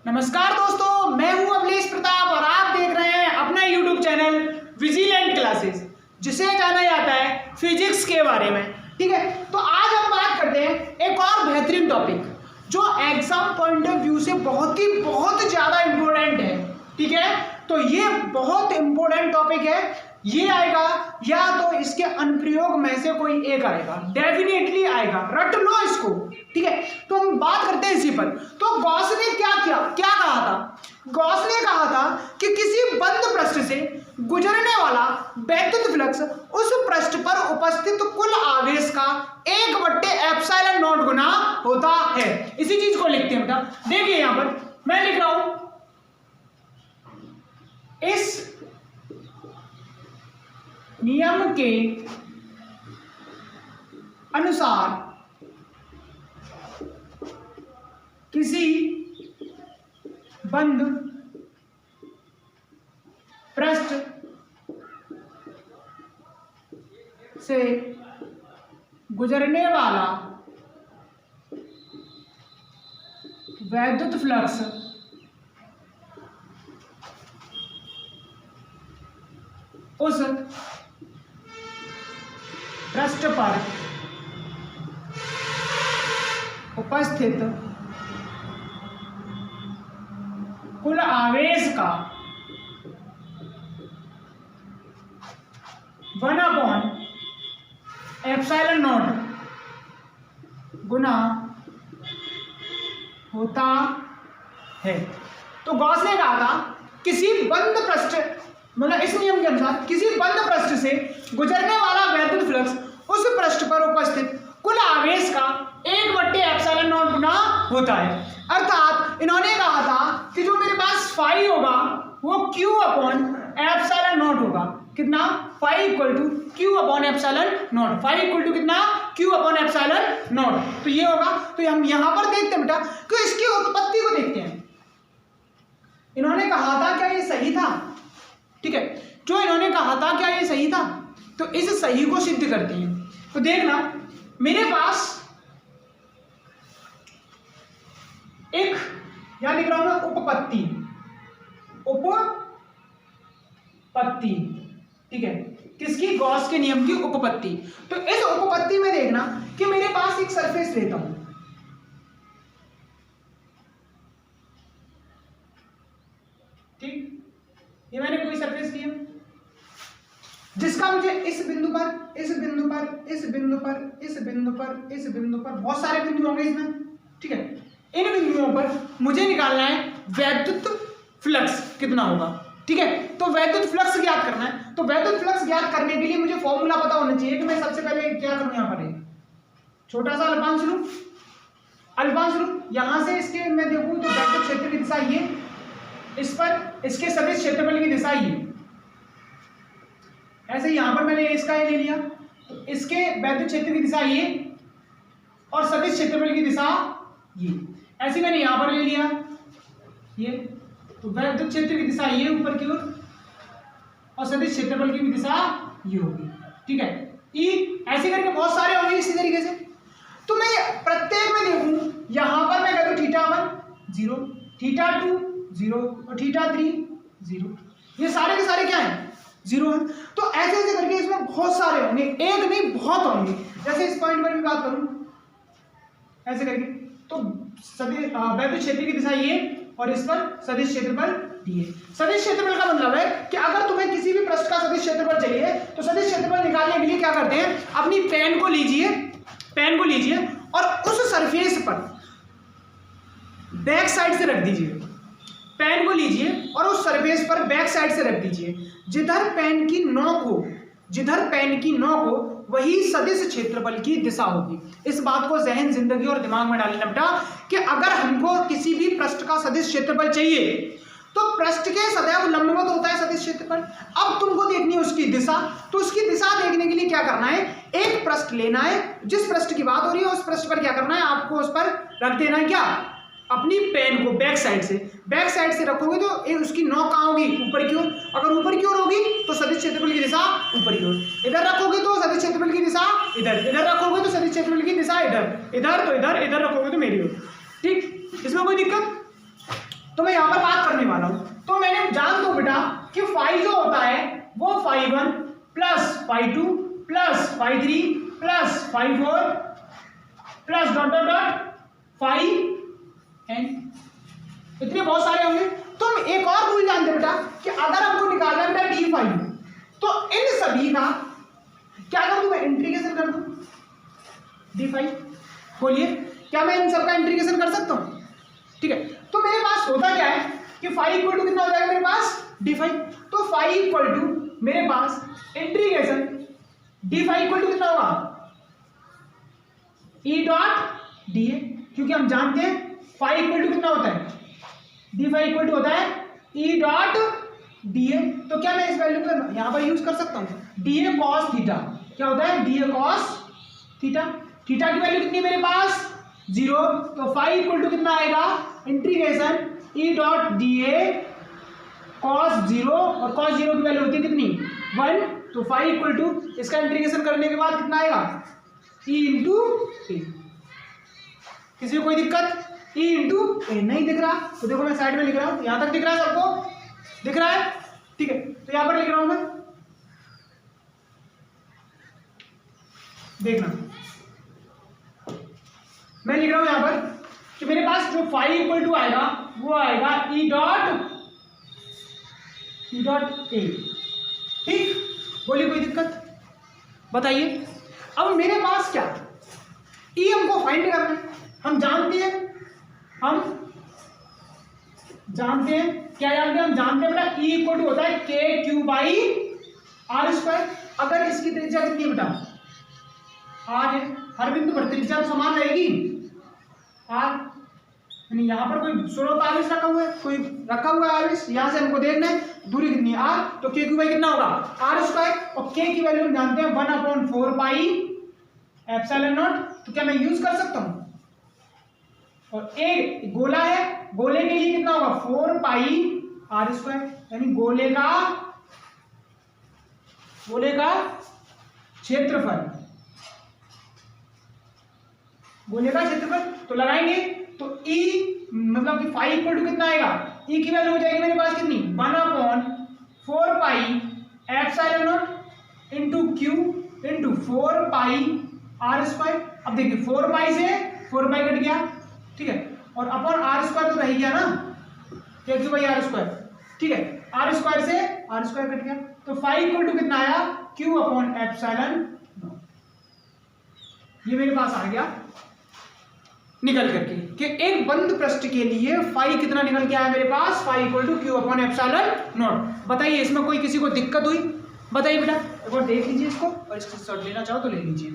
नमस्कार दोस्तों, मैं हूं अवलेश प्रताप और आप देख रहे हैं अपना YouTube चैनल विजिलेंट क्लासेस, जिसे जाना जाता है फिजिक्स के बारे में। ठीक है, तो आज हम बात करते हैं एक और बेहतरीन टॉपिक जो एग्जाम पॉइंट ऑफ व्यू से बहुत ज़्यादा इम्पोर्टेंट है। ठीक है, तो ये बहुत इम्पोर्टेंट टॉपिक है। ये आएगा या तो इसके अनुप्रयोग में से कोई एक आएगा, डेफिनेटली आएगा, रट लो इसको। ठीक है, तो हम बात करते हैं इसी पर। तो गॉस ने क्या कहा था? गॉस ने कहा था कि किसी बंद पृष्ठ से गुजरने वाला वैद्युत फ्लक्स उस पृष्ठ पर उपस्थित कुल आवेश का 1/ε0 गुना होता है। इसी चीज को लिखते हैं बेटा। देखिए यहां पर मैं लिख रहा हूं, इस नियम के अनुसार किसी बंद पृष्ठ से गुजरने वाला वैद्युत फ्लक्स उस पृष्ठ पर उपस्थित कुल आवेश का 1/ε0 गुना होता है। तो गॉस ने कहा था किसी बंद पृष्ठ, मतलब इस नियम के अनुसार किसी बंद पृष्ठ से गुजरने वाला वैद्युत फ्लक्स उस पृष्ठ पर उपस्थित कुल आवेश का 1/ε0 गुना होता है। अर्थात इन्होंने कहा था कि जो मेरे पास फाई होगा वो Q/ε0 होगा। कितना? Phi equal to Q/ε0। Phi equal to कितना? Q/ε0। तो ये होगा। तो हम यहां पर देखते हैं बेटा कि इसकी उत्पत्ति को देखते हैं। इन्होंने कहा था क्या ये सही था? ठीक है, जो इन्होंने कहा था क्या ये सही था? तो इस सही को सिद्ध करते हैं। तो देखना, मेरे पास एक यहां लिख रहा हूं मैं उपपत्ति। ठीक है, किसकी? गॉस के नियम की उपपत्ति। तो इस उपपत्ति में देखना कि मेरे पास एक सरफेस लेता हूं। ठीक, ये मैंने कोई सरफेस लिया जिसका मुझे इस बिंदु पर बहुत सारे बिंदु होंगे इसमें। ठीक है, इन बिंदुओं पर मुझे निकालना है वैद्युत फ्लक्स कितना होगा। ठीक है, तो वैद्युत फ्लक्स ज्ञात करना है। तो वैद्युत फ्लक्स ज्ञात करने के लिए मुझे फॉर्मूला पता होना चाहिए कि मैं सबसे पहले क्या करूं। यहां पर छोटा सा अल्पांश लूं। यहां से इसके मैं देखूं तो वैद्युत क्षेत्र की दिशा ये, इस पर इसके सदिश क्षेत्रफल की दिशा ये। ऐसे यहां पर मैंने इसका ये ले लिया, तो इसके वैद्युत क्षेत्र की दिशा ये और सदिश क्षेत्रफल की दिशा ये। ऐसे मैंने यहां पर ले लिया ये, तो वैद्युत क्षेत्र की दिशा ये ऊपर की ओर और सदिश क्षेत्रफल की भी दिशा ये होगी। ठीक है, ई ऐसे करके बहुत सारे होंगे इसी तरीके से। तो मैं प्रत्येक में देखूं, यहां पर मैं कहूं θ1 0, θ2 0 और θ3 0। ये सारे के सारे क्या हैं? 0 है। तो ऐसे करके इसमें बहुत सारे होंगे, एक नहीं बहुत होंगे। जैसे इस पॉइंट पर भी बात करूं ऐसे करके, तो सदिश वैद्युत क्षेत्र की दिशा ये और इस पर सदिश क्षेत्रफल दिए। सदिश क्षेत्रफल का मतलब है कि अगर तुम्हें किसी भी पृष्ठ का सदिश क्षेत्रफल चाहिए तो सदिश क्षेत्रफल निकालने के लिए क्या करते हैं, अपनी पेन को लीजिए और उस सरफेस पर बैक साइड से रख दीजिए। पेन को लीजिए और उस सरफेस पर बैक साइड से रख दीजिए। जिधर पेन की नोक हो वही सदिश क्षेत्रफल की दिशा होगी। इस बात को जहन, जिंदगी और दिमाग में डालना बेटा कि अगर हमको किसी भी पृष्ठ का सदिश क्षेत्रफल चाहिए तो पृष्ठ के सदैव लंबवत होता है सदिश क्षेत्रफल। अब तुमको देखनी है उसकी दिशा, तो उसकी दिशा देखने के लिए क्या करना है, एक पृष्ठ लेना है। जिस पृष्ठ की बात हो रही है उस पृष्ठ पर क्या करना है, आपको उस पर रख देना है क्या, अपनी पेन को बैक साइड से रखोगे तो उसकी नोक कहाँ होगी, ऊपर की ओर। अगर ऊपर की ओर होगी तो सदिश क्षेत्रफल की दिशा ऊपर की ओर, इधर रखोगे तो सदिश क्षेत्रफल की दिशा इधर, इधर रखोगे तो सदिश क्षेत्रफल की दिशा इधर, इधर तो इधर, इधर रखोगे तो मेरी ओर। ठीक, इसमें कोई दिक्कत? तो मैं यहाँ पर बात करने वाला हूँ। तो मैंने जान दो बेटा कि फाई जो होता है वो φ1 plus φ2 plus φ3 plus φ4 plus dot dot dot φn, इतने बहुत सारे होंगे। तो हम एक और रूल जानते बेटा कि अगर हमको निकालना है बेटा डी फाई, तो इन सभी का क्या कर दूं मैं, इंटीग्रेशन कर दूं डी फाई। बोलिए क्या मैं इन सब का इंटीग्रेशन कर सकता हूं? ठीक है, तो मेरे पास होता क्या है कि फाई इक्वल टू कितना हो जाएगा मेरे पास डी फाई। तो फाई इक्वल टू मेरे पास integration d phi equal to कितना होगा ई डॉट डी ए, क्योंकि हम जानते हैं फाई इक्वल टू कितना होता है, डी फाई इक्वल टू होता है ई डॉट डी ए। तो क्या मैं इस वैल्यू को यहां पर यूज कर सकता हूं, डी ए कॉस थीटा। क्या होता है D A cos theta, theta की वैल्यू कितनी है मेरे पास 0, तो फाई इक्वल टू कितना आएगा integration E dot D A cos 0, और कॉस 0 की वैल्यू होती है कितनी 1, तो फाई इक्वल टू इसका इंटीग्रेशन करने के बाद कितना आएगा ई इंटू ए। किसी को कोई दिक्कत, ई इंटू ए नहीं दिख रहा तो देखो मैं साइड में लिख रहा हूं, यहां तक दिख रहा है सबको, दिख रहा है? ठीक है, तो यहां पर लिख रहा हूं मैं, देखना मैं लिख रहा हूं यहां पर कि मेरे पास जो फाई इक्वल टू आएगा वो आएगा ई डॉट ए। ठीक, बोलिए कोई दिक्कत बताइए। अब मेरे पास क्या, ई हमको फाइंड करना है, हम जानते हैं क्या जानते हैं, हम जानते हैं बेटा ई इक्वल टू होता है के क्यू बाई आर स्क्वायर। अगर इसकी त्रिज्या कितनी बेटा आर है, हर बिंदु पर त्रिज्या तो समान रहेगी आर, यानी यहां पर कोई स्रोत आवेश रखा हुआ है, कोई रखा हुआ है आवेश, यहां से हमको देखना है दूरी कितनी है आर, तो के क्यू बाई कितना होगा आर स्क्वायर, और के की वैल्यू हम जानते हैं 1/4 पाई एप्सिलॉन नॉट। तो क्या मैं यूज कर सकता हूं, और एक गोला है, गोले के लिए कितना होगा 4 पाई आर स्क्वायर, यानी गोले क्षेत्रफल तो लगाएंगे, तो E मतलब कि फाई इक्वल टू कितना आएगा, E की वैल्यू हो जाएगी मेरे पास कितनी 1/4 pi epsilon not into q into 4 pi r square. अब देखिए 4 पाई से 4 पाई कट गया, ठीक है, और अपॉन आर स्क्वायर तो रह गया ना, के क्यू बाई आर स्क्वायर, ठीक है, आर स्क्वायर से आर स्क्वायर कट गया, तो फाई इक्वल टू कितना आया क्यू अपॉन एप्सिलॉन। ये मेरे पास आ गया निकल करके कि एक बंद पृष्ठ के लिए फाई कितना निकल के आया मेरे पास, phi equal to q upon epsilon naught. बताइए इसमें कोई किसी को दिक्कत हुई, बताइए बेटा, एक बार देख लीजिए इसको, और इसको शॉर्ट लेना चाहो तो ले लीजिए,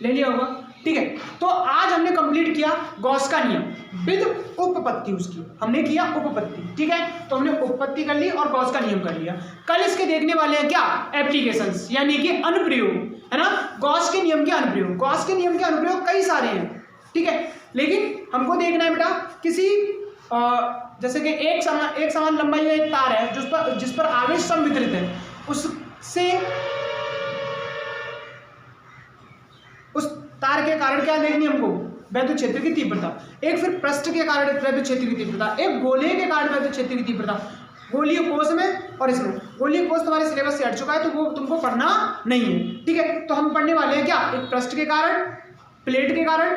ले लिया होगा। ठीक है, तो आज हमने कंप्लीट किया गॉस का नियम विद उपपत्ति, उसकी हमने किया उपपत्ति। ठीक है, तो हमने उपपत्ति कर ली और गॉस का नियम कर लिया। कल इसके देखने वाले हैं क्या एप्लीकेशंस, यानी कि अनुप्रयोग, है ना, गॉस के नियम के अनुप्रयोग। गॉस के नियम के अनुप्रयोग कई सारे हैं, ठीक है, लेकिन हमको देखना है बेटा किसी जैसे कि एक समान लंबाई का एक तार है जिस पर आवेश संवितरित है, उससे उस तार के कारण क्या देखनी हमको वैद्युत क्षेत्र की तीव्रता, एक फिर पृष्ठ के कारण वैद्युत क्षेत्र की तीव्रता, एक गोले के कारण वैद्युत क्षेत्र की तीव्रता। गोलीय कोष में और इसमें, गोलीय कोष तुम्हारे सिलेबस से हट चुका है तो वो तुमको पढ़ना नहीं है। ठीक है, तो हम पढ़ने वाले हैं क्या, एक पृष्ठ के कारण, प्लेट के कारण,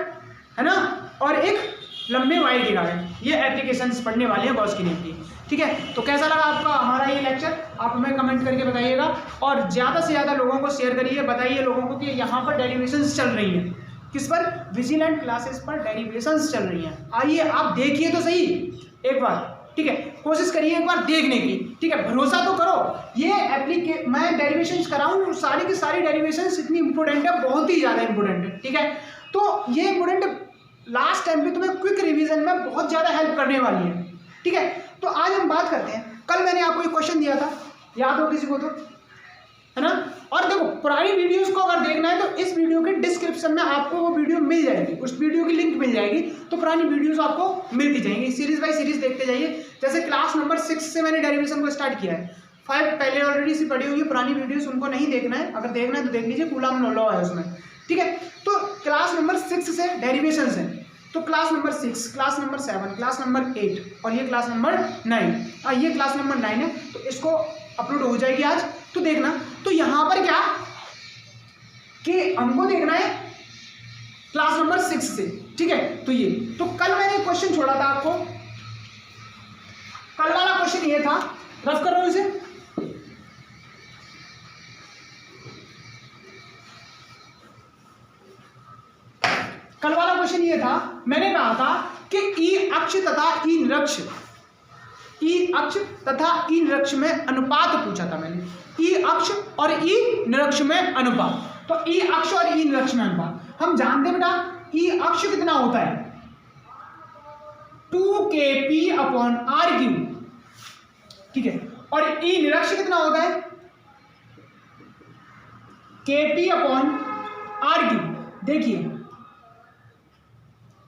है ना, और एक लंबे वायर के कारण। ये एप्लीकेशंस पढ़ने वाले हैं गॉस के नियम की। ठीक है, तो कैसा लगा आपका हमारा ये लेक्चर, आप हमें कमेंट करके बताइएगा, और ज़्यादा से ज़्यादा लोगों को शेयर करिए, बताइए लोगों को कि यहाँ पर डेरिवेशंस चल रही हैं, किस पर, विजिलेंट क्लासेस पर डेरिवेशंस चल रही हैं। आइए आप देखिए तो सही एक बार, ठीक है, कोशिश करिए एक बार देखने की, ठीक है, भरोसा तो करो। ये मैं डेरिवेशंस कराऊँ, सारी की सारी डेरिवेशंस इतनी इंपॉर्टेंट है, बहुत ही ज़्यादा इंपॉर्टेंट है। ठीक है, तो ये इंपॉर्टेंट लास्ट टाइम पे तुम्हें क्विक रिवीजन में बहुत ज़्यादा हेल्प करने वाली है। ठीक है, तो आज हम बात करते हैं, कल मैंने आपको एक क्वेश्चन दिया था, याद हो किसी को तो, है ना, और देखो पुरानी वीडियोस को अगर देखना है तो इस वीडियो के डिस्क्रिप्शन में आपको वो वीडियो मिल जाएगी, उस वीडियो की लिंक मिल जाएगी, तो पुरानी वीडियोस आपको मिलती जाएंगी, सीरीज बाय सीरीज देखते जाइए। जैसे क्लास नंबर 6 से मैंने डेरिवेशन को स्टार्ट किया है, 5 पहले ऑलरेडी सी पड़ी हुई है पुरानी वीडियोस, उनको नहीं देखना है, अगर देखना है तो देख लीजिए, कूलम लॉ है उसमें। ठीक है, तो क्लास नंबर 6 से डेरिवेशन है, तो class number 6, class number 7, class number 8 और ये क्लास नंबर 9, ये क्लास नंबर 9 है, तो इसको अपलोड हो जाएगी आज। तो देखना, तो यहाँ पर क्या कि हमको देखना है क्लास नंबर 6 से, ठीक है। तो ये तो कल मैंने क्वेश्चन छोड़ा था आपको, कल वाला क्वेश्चन ये था, रफ कर रहा हूं इसे। कल वाला क्वेश्चन ये था, मैंने कहा था कि ई अक्ष तथा ई निरक्ष, ई अक्ष तथा ई निरक्ष में अनुपात पूछा था मैंने, ई अक्ष और ई निरक्ष में अनुपात। तो ई अक्ष और ई निरक्ष में अनुपात हम जानते हैं बेटा, ई अक्ष कितना होता है 2kp/r³, ठीक है, और ई निरक्ष कितना होता है kp/r³। देखिए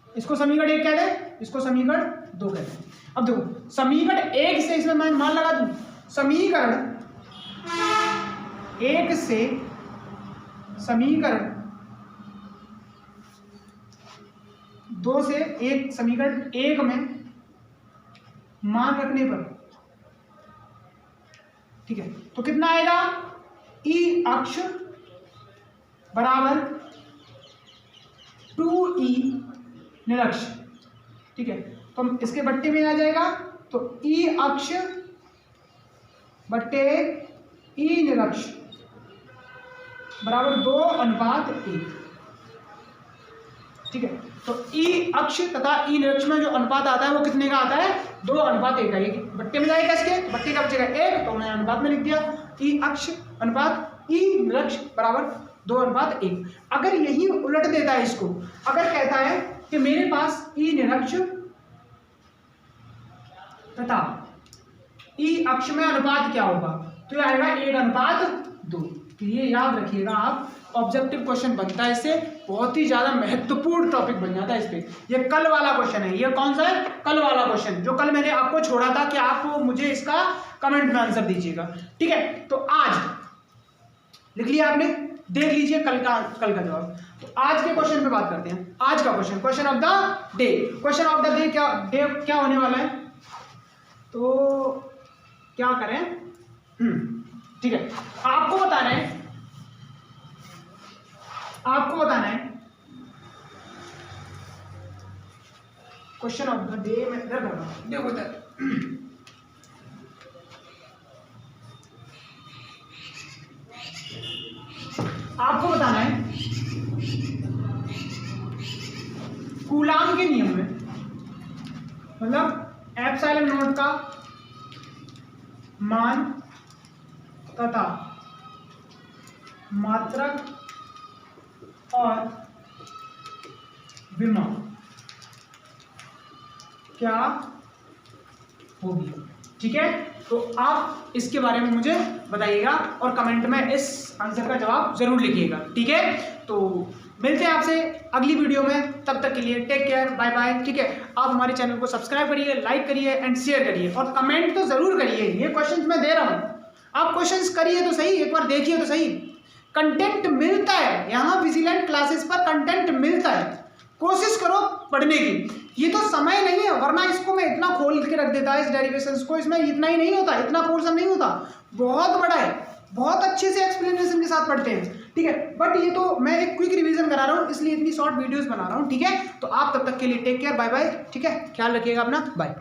इसको समीकरण 1 कहते हैं, इसको समीकरण 2 कहते हैं। अब देखो समीकरण 1 से इसमें मैं मान लगा दूं, समीकरण 1 से समीकरण 2 से एक समीकरण 1 में मान रखने पर, ठीक है, तो कितना आएगा ई अक्ष बराबर 2e निरक्ष, ठीक है। तो हम इसके बट्टे में आ जाएगा, तो ई अक्ष बट्टे ई निरक्ष बराबर 2:1, ठीक है। तो ई अक्ष तथा ई निरक्ष में जो अनुपात आता है वो कितने का आता है 2:1 का। ये बट्टे में जाएगा, इसके बट्टे का बचेगा 1, तो मैंने अनुपात में लिख दिया, ई अक्ष अनुपात ई निरक्ष बराबर 2:1। अगर यही उलट देता है इसको, अगर कहता है कि मेरे पास ई निरक्ष तथा ई अक्ष में अनुपात क्या होगा, तो ये आएगा 1:2। तो ये याद रखिएगा आप, ऑब्जेक्टिव क्वेश्चन बनता है इससे, बहुत ही ज्यादा महत्वपूर्ण टॉपिक बन जाता है इस पे। ये कल वाला क्वेश्चन है, ये कौन सा है कल वाला क्वेश्चन, जो कल मैंने आपको छोड़ा था कि आप मुझे इसका कमेंट में आंसर दीजिएगा, ठीक है। तो आज लिख लिया आपने, देख लीजिए कल का जवाब। तो आज के क्वेश्चन पे बात करते हैं। आज का question, question of the day, question of the day क्या होने वाला है, तो क्या करें, ठीक है, आपको बताना है क्वेश्चन ऑफ द डे में इधर कर रहा हूं, देखो इधर, आपको बताना है कूलाम के नियम में, मतलब एप्सिलॉन नॉट का मान तथा मात्रक और विमा क्या होगी, ठीक है। तो आप इसके बारे में मुझे बताइएगा और कमेंट में इस आंसर का जवाब जरूर लिखिएगा, ठीक है। तो मिलते हैं आपसे अगली वीडियो में, तब तक के लिए टेक केयर, बाय बाय, ठीक है। आप हमारे चैनल को सब्सक्राइब करिए, लाइक करिए एंड शेयर करिए, और कमेंट तो जरूर करिए। ये क्वेश्चंस मैं दे रहा हूँ, आप क्वेश्चंस करिए तो सही, एक बार देखिए तो सही, कंटेंट मिलता है यहाँ विजिलेंट क्लासेस पर, कंटेंट मिलता है, कोशिश करो पढ़ने की। ये तो समय नहीं है, वरना इसको मैं इतना खोल के रख देता है इस डेरिवेशंस को, इसमें इतना ही नहीं होता, इतना पोर्शन नहीं होता, बहुत बड़ा है, बहुत अच्छे से एक्सप्लेनेशन के साथ पढ़ते हैं, ठीक है। बट ये तो मैं एक क्विक रिवीजन करा रहा हूँ, इसलिए इतनी शॉर्ट वीडियोस बना रहा हूँ, ठीक है। तो आप तब तक के लिए टेक केयर, बाय बाय, ठीक है, ख्याल रखिएगा अपना, बाय।